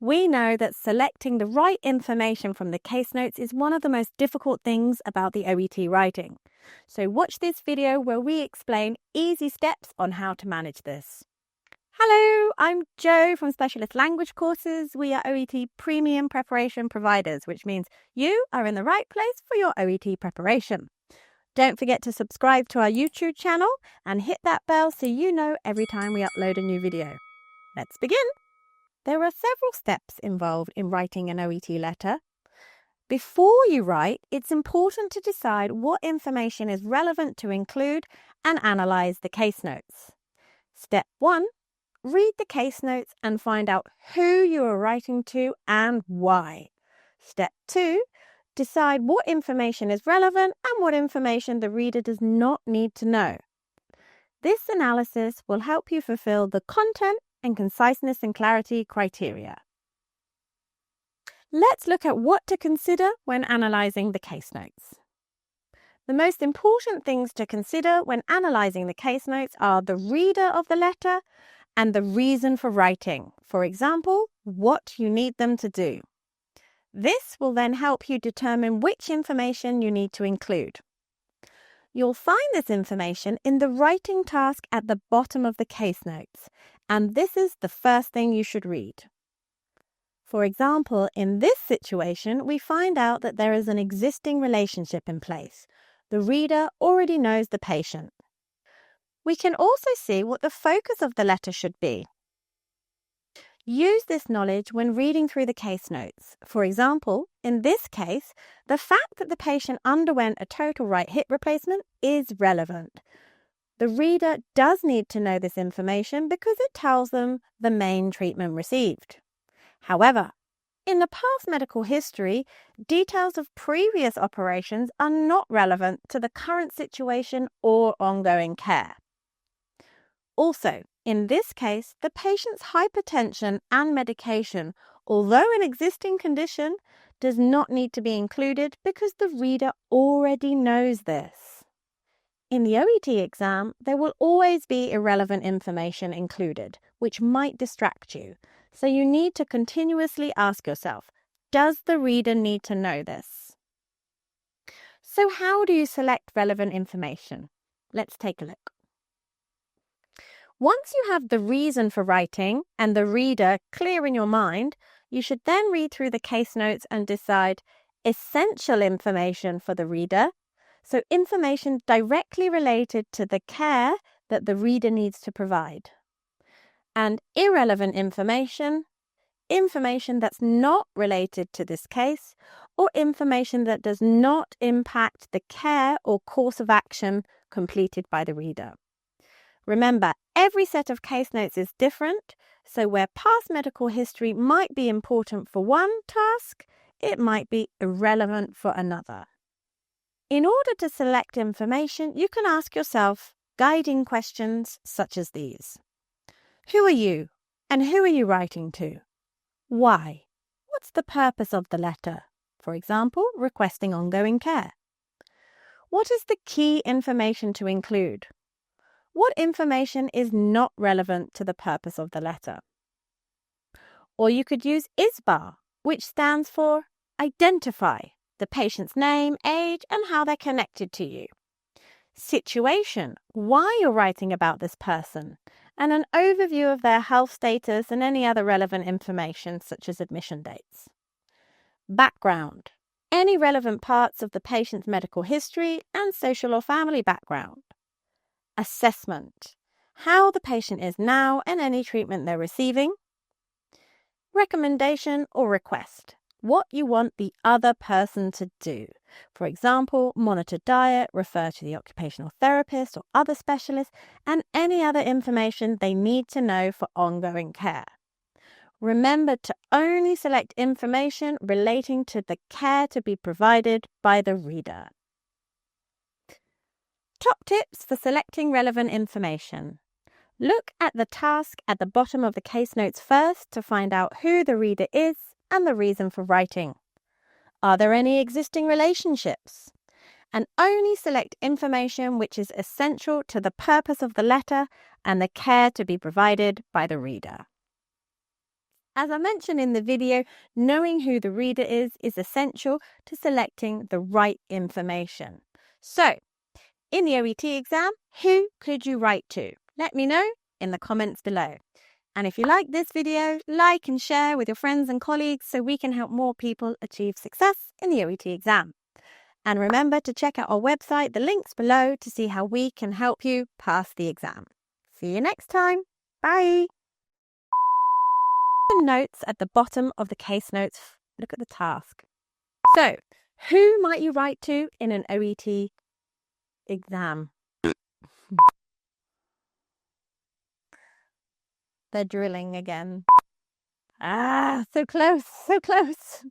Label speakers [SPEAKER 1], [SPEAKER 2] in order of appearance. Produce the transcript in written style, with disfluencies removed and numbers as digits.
[SPEAKER 1] We know that selecting the right information from the case notes is one of the most difficult things about the OET writing. So watch this video where we explain easy steps on how to manage this. Hello, I'm Jo from Specialist Language Courses. We are OET Premium Preparation providers, which means you are in the right place for your OET preparation. Don't forget to subscribe to our YouTube channel and hit that bell so you know every time we upload a new video. Let's begin. There are several steps involved in writing an OET letter. Before you write, it's important to decide what information is relevant to include and analyse the case notes. Step 1. Read the case notes and find out who you are writing to and why. Step 2. Decide what information is relevant and what information the reader does not need to know. This analysis will help you fulfill the content and conciseness and clarity criteria. Let's look at what to consider when analysing the case notes. The most important things to consider when analysing the case notes are the reader of the letter and the reason for writing. For example, what you need them to do. This will then help you determine which information you need to include. You'll find this information in the writing task at the bottom of the case notes, and this is the first thing you should read. For example, in this situation, we find out that there is an existing relationship in place. The reader already knows the patient. We can also see what the focus of the letter should be. Use this knowledge when reading through the case notes. For example, in this case, the fact that the patient underwent a total right hip replacement is relevant. The reader does need to know this information because it tells them the main treatment received. However, in the past medical history, details of previous operations are not relevant to the current situation or ongoing care. Also, in this case, the patient's hypertension and medication, although an existing condition, does not need to be included because the reader already knows this. In the OET exam, there will always be irrelevant information included, which might distract you. So you need to continuously ask yourself, does the reader need to know this? So how do you select relevant information? Let's take a look. Once you have the reason for writing and the reader clear in your mind, you should then read through the case notes and decide essential information for the reader, so information directly related to the care that the reader needs to provide. And irrelevant information that's not related to this case, or information that does not impact the care or course of action completed by the reader. Remember, every set of case notes is different, so where past medical history might be important for one task, it might be irrelevant for another. In order to select information, you can ask yourself guiding questions such as these. Who are you, and who are you writing to? Why? What's the purpose of the letter? For example, requesting ongoing care. What is the key information to include? What information is not relevant to the purpose of the letter? Or you could use ISBAR, which stands for Identify, the patient's name, age, and how they're connected to you. Situation, why you're writing about this person, and an overview of their health status and any other relevant information such as admission dates. Background, any relevant parts of the patient's medical history and social or family background. Assessment, how the patient is now and any treatment they're receiving. Recommendation or request, what you want the other person to do. For example, monitor diet, refer to the occupational therapist or other specialist, and any other information they need to know for ongoing care. Remember to only select information relating to the care to be provided by the reader. Top tips for selecting relevant information. Look at the task at the bottom of the case notes first to find out who the reader is and the reason for writing. Are there any existing relationships? And only select information which is essential to the purpose of the letter and the care to be provided by the reader. As I mentioned in the video, knowing who the reader is essential to selecting the right information. So, in the OET exam, who could you write to? Let me know in the comments below. And if you like this video, like and share with your friends and colleagues so we can help more people achieve success in the OET exam. And remember to check out our website, the links below, to see how we can help you pass the exam. See you next time. Bye. Notes at the bottom of the case notes. Look at the task. So, who might you write to in an OET exam? They're drilling again. Ah, so close, so close.